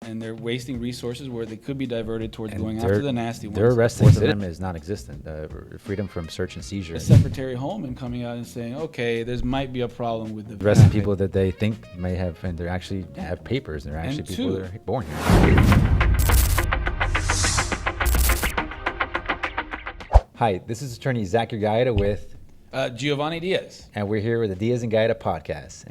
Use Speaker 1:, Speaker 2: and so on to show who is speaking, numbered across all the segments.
Speaker 1: and they're wasting resources where they could be diverted towards going after the nasty ones.
Speaker 2: Their arresting system is non-existent. Freedom from search and seizure.
Speaker 1: The Secretary Holman coming out and saying, okay, there might be a problem with the
Speaker 2: arresting people that they think may have, and they actually have papers, and they're actually people that are born here. Hi, this is attorney Diaz Gaeta with
Speaker 1: Giovanni Diaz.
Speaker 2: And we're here with the Diaz and Gaeta podcast,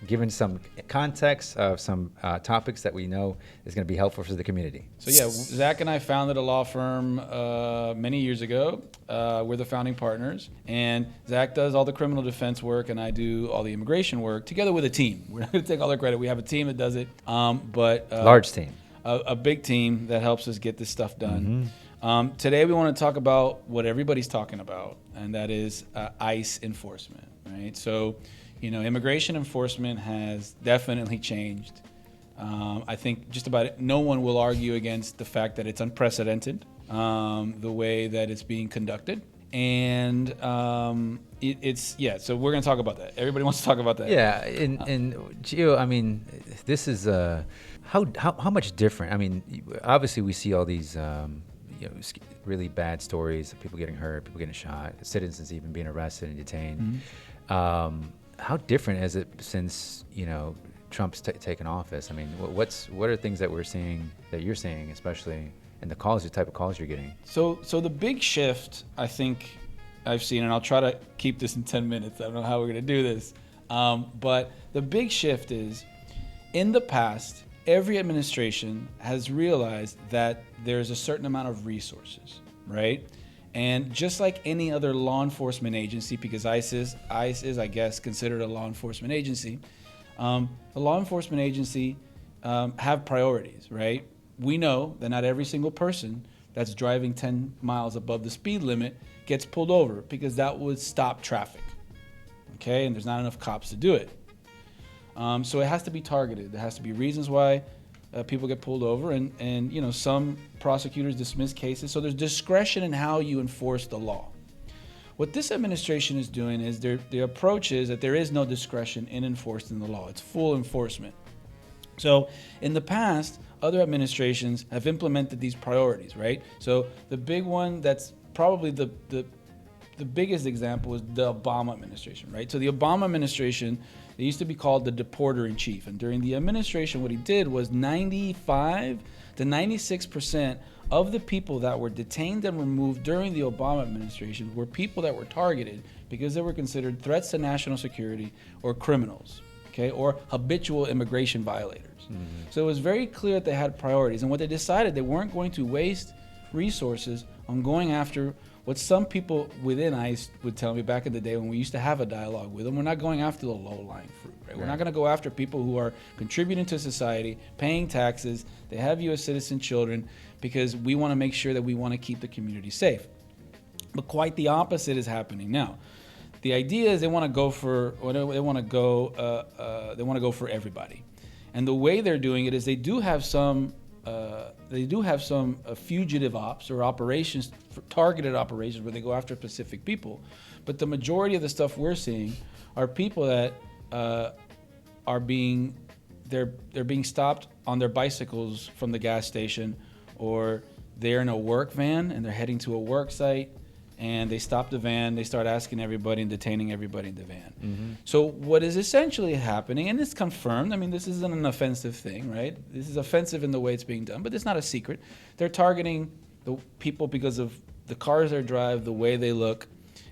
Speaker 2: giving some context of some topics that we know is going to be helpful for the community.
Speaker 1: So yeah, Zach and I founded a law firm many years ago. We're the founding partners, and Zach does all the criminal defense work, and I do all the immigration work together with a team. We're not going to take all the credit. We have a team that does it, but
Speaker 2: large team,
Speaker 1: a big team that helps us get this stuff done.
Speaker 2: Mm-hmm.
Speaker 1: Today we want to talk about what everybody's talking about, and that is ICE enforcement, right? So, you know, immigration enforcement has definitely changed. I think just about no one will argue against the fact that it's unprecedented, the way that it's being conducted. And so we're going to talk about that. Everybody wants to talk about that.
Speaker 2: Yeah, and Gio, I mean, this is how much different. I mean, obviously we see all these really bad stories of people getting hurt, people getting shot, citizens even being arrested and detained. Mm-hmm. How different is it since Trump's taken office? I mean, what are things that we're seeing, that you're seeing, especially in the type of calls you're getting?
Speaker 1: So the big shift I think I've seen, and I'll try to keep this in 10 minutes. I don't know how we're going to do this, but the big shift is, in the past, every administration has realized that there's a certain amount of resources, right? And just like any other law enforcement agency, because ICE is, I guess, considered a law enforcement agency, the law enforcement agency have priorities, right? We know that not every single person that's driving 10 miles above the speed limit gets pulled over, because that would stop traffic, okay? And there's not enough cops to do it. So it has to be targeted. There has to be reasons why people get pulled over, and some prosecutors dismiss cases. So there's discretion in how you enforce the law. What this administration is doing is the approach is that there is no discretion in enforcing the law. It's full enforcement. So in the past, other administrations have implemented these priorities, right? So the big one that's probably the biggest example is the Obama administration, right? So the Obama administration, they used to be called the deporter in chief. And during the administration, what he did was 95 to 96% of the people that were detained and removed during the Obama administration were people that were targeted because they were considered threats to national security or criminals, okay, or habitual immigration violators. Mm-hmm. So it was very clear that they had priorities. And what they decided, they weren't going to waste resources on going after what some people within ICE would tell me back in the day when we used to have a dialogue with them. We're not going after the low-lying fruit, right? We're not going to go after people who are contributing to society, paying taxes, they have U.S. citizen children, because we want to make sure that we want to keep the community safe. But quite the opposite is happening now. The idea is they want to go for everybody, and the way they're doing it is they do have some fugitive ops or operations, targeted operations where they go after specific people. But the majority of the stuff we're seeing are people that are being stopped on their bicycles from the gas station, or they're in a work van and they're heading to a work site, and they stop the van, they start asking everybody and detaining everybody in the van. Mm-hmm. So what is essentially happening, and it's confirmed, I mean, this isn't an offensive thing, right? This is offensive in the way it's being done, but it's not a secret. They're targeting the people because of the cars they drive, the way they look,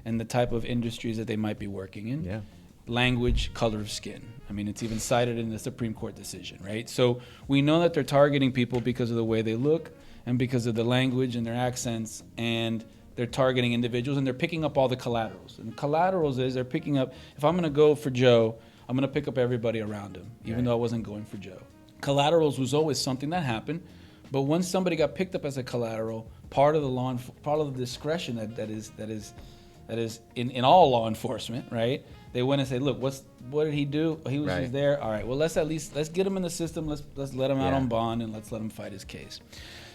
Speaker 1: and the type of industries that they might be working in.
Speaker 2: Yeah.
Speaker 1: Language, color of skin. I mean, it's even cited in the Supreme Court decision, right? So we know that they're targeting people because of the way they look and because of the language and their accents, and they're targeting individuals, and they're picking up all the collaterals. And collaterals is they're picking up, if I'm going to go for Joe, I'm going to pick up everybody around him, even though I wasn't going for Joe. Collaterals was always something that happened, but once somebody got picked up as a collateral, part of the discretion that is in all law enforcement, right? They went and say, look, what did he do? He was just there. All right, well, let's get him in the system. Let's let him out on bond, and let's let him fight his case.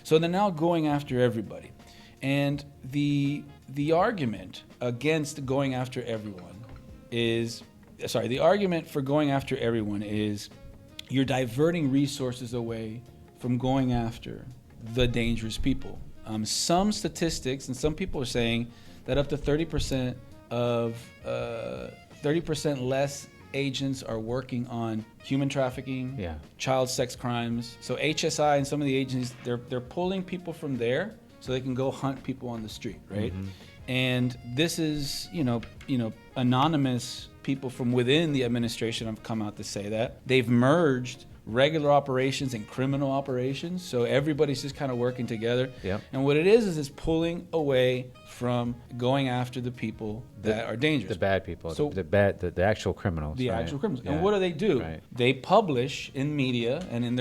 Speaker 1: So they're now going after everybody. And the argument against going after everyone is, the argument for going after everyone is you're diverting resources away from going after the dangerous people. Some statistics and some people are saying that up to 30% of 30% less agents are working on human trafficking, child sex crimes. So HSI and some of the agencies, they're pulling people from there so they can go hunt people on the street, right? And this is, anonymous people from within the administration have come out to say that. They've merged regular operations and criminal operations, so everybody's just kind of working together. And what it is it's pulling away from going after the people that are dangerous,
Speaker 2: the bad people,
Speaker 1: so
Speaker 2: the actual criminals,
Speaker 1: actual criminals. And what do? They publish in media and in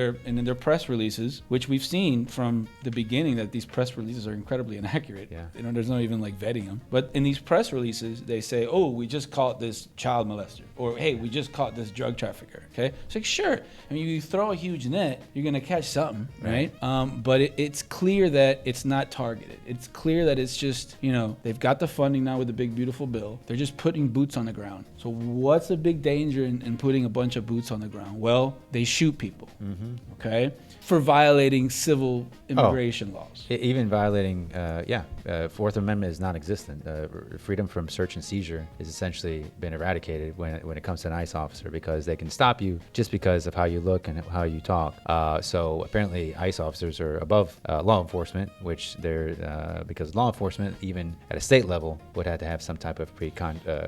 Speaker 1: their press releases, which we've seen from the beginning that these press releases are incredibly inaccurate. There's not even like vetting them. But in these press releases, they say, "Oh, we just caught this child molester," or "Hey, we just caught this drug trafficker." Okay, it's like, sure. I mean, you throw a huge net, you're gonna catch something, right? But it's clear that it's not targeted. It's clear that it's just, they've got the funding now with the big beautiful bill. They're just putting boots on the ground. So what's the big danger in putting a bunch of boots on the ground? Well, they shoot people, okay, for violating civil immigration laws.
Speaker 2: Even violating, Fourth Amendment is non-existent. Freedom from search and seizure is essentially been eradicated when it comes to an ICE officer, because they can stop you just because of how you look and how you talk. So apparently ICE officers are above law enforcement, which they're because law enforcement, even at a state level, would have to have some type of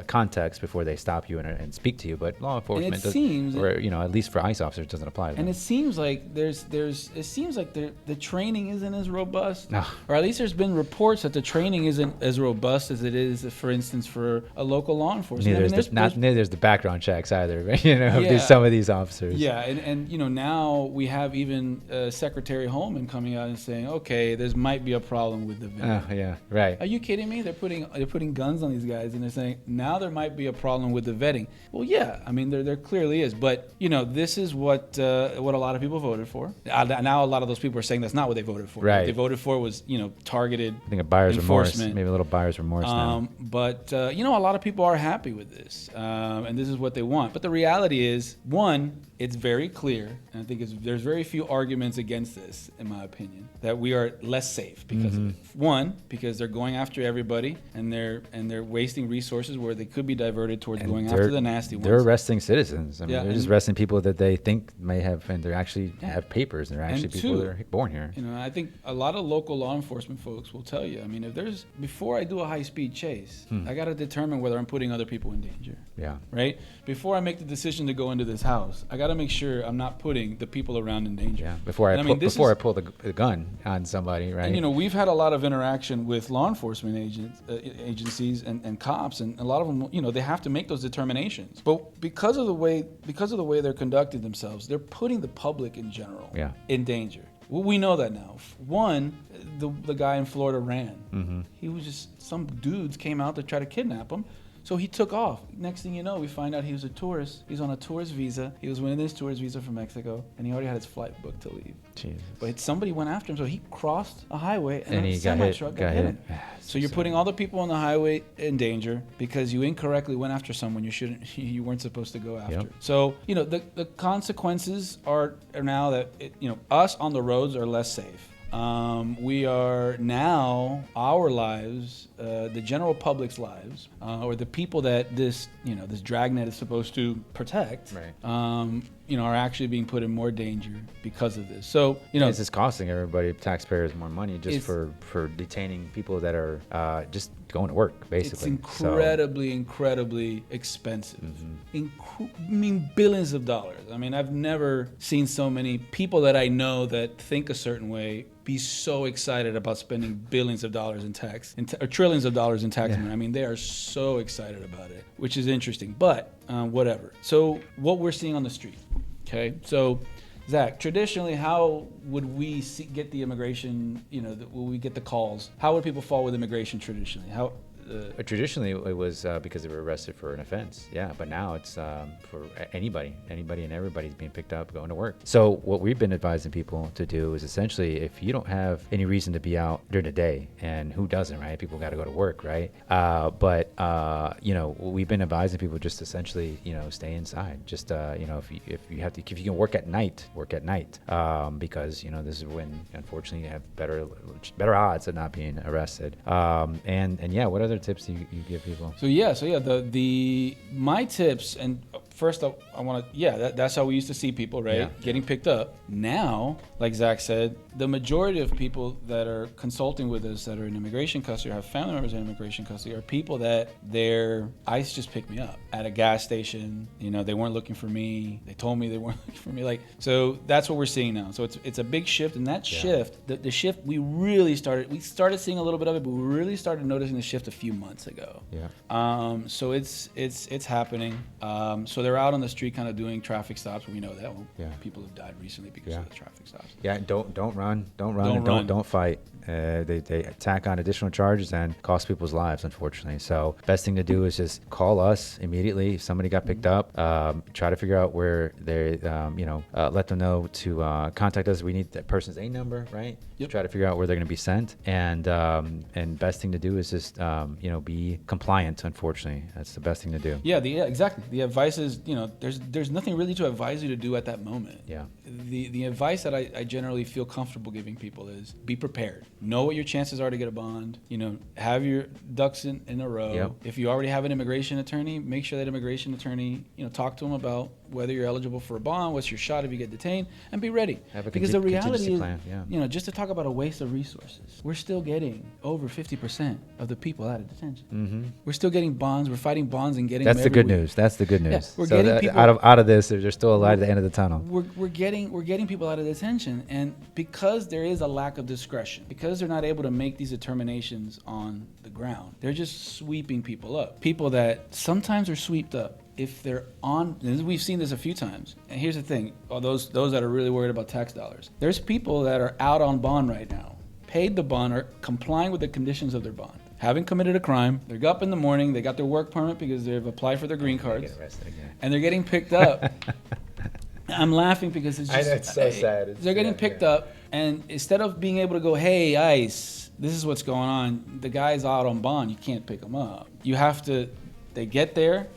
Speaker 2: context before they stop you and speak to you. But law enforcement, at least for ICE officers, doesn't apply to them.
Speaker 1: And it seems like the training isn't as robust, or at least there's been reports that the training isn't as robust as it is, for instance, for a local law enforcement.
Speaker 2: Neither there's the background checks either, right? Some of these officers.
Speaker 1: Yeah, and now we have even Secretary Holman coming out and saying, okay, there might be a problem with the vetting.
Speaker 2: Right.
Speaker 1: Are you kidding me? They're putting guns on these guys, and they're saying now there might be a problem with the vetting. Well, yeah, I mean there clearly is, but this is what a lot of people voted for. Now a lot of those people are saying that's not what they voted for.
Speaker 2: Right.
Speaker 1: What they voted for was targeted.
Speaker 2: I think a buyer's remorse,
Speaker 1: enforcement.
Speaker 2: maybe a little buyer's remorse now.
Speaker 1: But a lot of people are happy with this, and this is what they want. But the reality is, one, it's very clear, and I think there's very few arguments against this, in my opinion, that we are less safe because of it. One, because they're going after everybody, and they're wasting resources where they could be diverted towards going after the nasty ones.
Speaker 2: They're arresting citizens. I mean, they're just arresting people that they think may have, and they actually have papers, and they're actually people that are born here.
Speaker 1: I think a lot of local law enforcement folks will tell you, I mean, before I do a high-speed chase, I got to determine whether I'm putting other people in danger.
Speaker 2: Yeah.
Speaker 1: Right? Before I make the decision to go into this house, I got to make sure I'm not putting the people around in danger.
Speaker 2: Yeah. Before I pull the gun on somebody, right?
Speaker 1: And we've had a lot of interaction with law enforcement agencies and cops, and a lot of them, they have to make those determinations. But because of the way they're conducting themselves, they're putting the public in general in danger. Well, we know that now. One, the guy in Florida ran. He was just, some dudes came out to try to kidnap him. So he took off. Next thing you know, we find out he was a tourist. He's on a tourist visa. He was winning this tourist visa from Mexico, and he already had his flight booked to leave.
Speaker 2: Jesus.
Speaker 1: But somebody went after him, so he crossed a highway, and
Speaker 2: he
Speaker 1: a semi-truck got hit him. So you're putting all the people on the highway in danger because you incorrectly went after someone you weren't supposed to go after.
Speaker 2: Yep.
Speaker 1: So the consequences are now that us on the roads are less safe. We are now, our lives, the general public's lives, or the people that this dragnet is supposed to protect, are actually being put in more danger because of this. So,
Speaker 2: this is costing everybody, taxpayers, more money just for detaining people that are just going to work, basically.
Speaker 1: It's incredibly expensive. Billions of dollars. I mean, I've never seen so many people that I know that think a certain way be so excited about spending billions of dollars in tax, or trillions of dollars in tax money. I mean, they are so excited about it, which is interesting. But whatever. So what we're seeing on the street, okay? So, Zach, traditionally, how would we get the immigration? Will we get the calls? How would people fall with immigration traditionally?
Speaker 2: Traditionally, it was because they were arrested for an offense. Yeah, but now it's for anybody and everybody's being picked up going to work. So what we've been advising people to do is essentially, if you don't have any reason to be out during the day, and who doesn't, right? People got to go to work, right? But we've been advising people just essentially, stay inside. Just if you can work at night, because this is when unfortunately you have better odds of not being arrested. And yeah, what other tips do you give people?
Speaker 1: So my tips, and first I want to, that's how we used to see people, right?
Speaker 2: Yeah.
Speaker 1: Getting picked up. Now, like Zach said, the majority of people that are consulting with us that are in immigration custody or have family members in immigration custody are people that ICE just picked me up at a gas station. They weren't looking for me. They told me they weren't looking for me. So that's what we're seeing now. So it's a big shift, and that shift, the shift we started seeing a little bit of it, but we really started noticing the shift a few months ago.
Speaker 2: Yeah.
Speaker 1: So it's happening. So they're out on the street kind of doing traffic stops. We know that. People have died recently because of the traffic stops.
Speaker 2: Yeah, don't run, don't fight. They tack on additional charges and cost people's lives, unfortunately. So best thing to do is just call us immediately if somebody got picked up. Try to figure out where they, let them know to contact us. We need that person's A number, right?
Speaker 1: Yep.
Speaker 2: Try to figure out where they're going to be sent. And best thing to do is just be compliant. Unfortunately, that's the best thing to do.
Speaker 1: Yeah, exactly. The advice is there's nothing really to advise you to do at that moment.
Speaker 2: Yeah.
Speaker 1: The advice that I generally feel comfortable giving people is be prepared. Know what your chances are to get a bond. Have your ducks in a row.
Speaker 2: Yep.
Speaker 1: If you already have an immigration attorney, make sure that immigration attorney, talk to them about whether you're eligible for a bond, what's your shot if you get detained, and be ready. Because the reality is,
Speaker 2: plan.
Speaker 1: just to talk about a waste of resources, we're still getting over 50% of the people out of detention.
Speaker 2: Mm-hmm.
Speaker 1: We're still getting bonds. We're fighting bonds and getting.
Speaker 2: That's the good news. That's the good news.
Speaker 1: Yeah, we're getting people
Speaker 2: out of this. There's still a light at the end of the tunnel.
Speaker 1: We're getting people out of detention, and because there is a lack of discretion, because they're not able to make these determinations on the ground, they're just sweeping people up. People that sometimes are swept up if they're on. And we've seen this a few times. And here's the thing: those that are really worried about tax dollars, there's people that are out on bond right now, paid the bond, or complying with the conditions of their bond. Haven't committed a crime. They're up in the morning. They got their work permit because they've applied for their green cards.
Speaker 2: Get arrested again.
Speaker 1: And they're getting picked up. I'm laughing because it's just.
Speaker 2: It's so sad.
Speaker 1: They're getting picked up, and instead of being able to go, hey, ICE, this is what's going on. The guy's out on bond. You can't pick him up. You have to. They get there,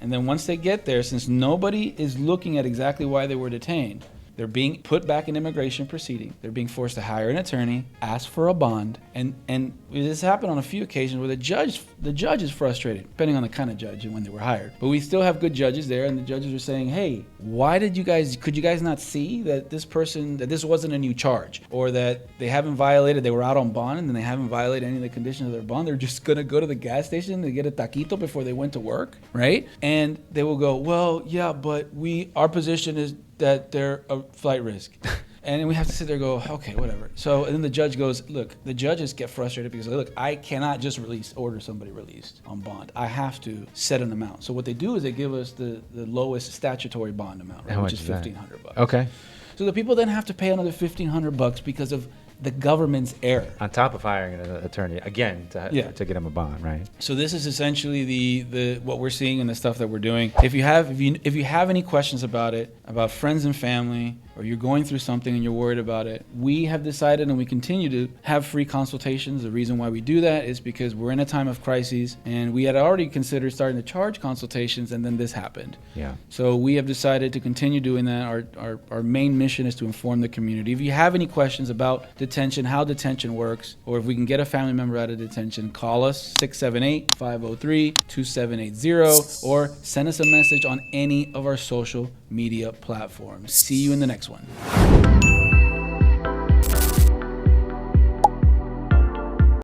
Speaker 1: and then once they get there, since nobody is looking at exactly why they were detained, they're being put back in immigration proceeding. They're being forced to hire an attorney, ask for a bond, and this happened on a few occasions where the judge is frustrated, depending on the kind of judge and when they were hired. But we still have good judges there, and the judges are saying, hey, could you guys not see that this wasn't a new charge, or that they were out on bond and then they haven't violated any of the conditions of their bond? They're just gonna go to the gas station to get a taquito before they went to work, right? And they will go, well, yeah, but our position is that they're a flight risk. And we have to sit there and go, okay, whatever. So and then the judge goes, look, the judges get frustrated because, look, I cannot just order somebody released on bond. I have to set an amount. So what they do is they give us the lowest statutory bond amount, right, which is $1,500.
Speaker 2: Okay.
Speaker 1: So the people then have to pay another $1,500 because of the government's error.
Speaker 2: On top of hiring an attorney again to get him a bond, right?
Speaker 1: So this is essentially the what we're seeing and the stuff that we're doing. If you have any questions about it, about friends and family, or you're going through something and you're worried about it, we have decided and we continue to have free consultations. The reason why we do that is because we're in a time of crises, and we had already considered starting to charge consultations, and then this happened.
Speaker 2: Yeah.
Speaker 1: So we have decided to continue doing that. Our main mission is to inform the community. If you have any questions about detention, how detention works, or if we can get a family member out of detention, call us 678-503-2780, or send us a message on any of our social media platforms. See you in the next one.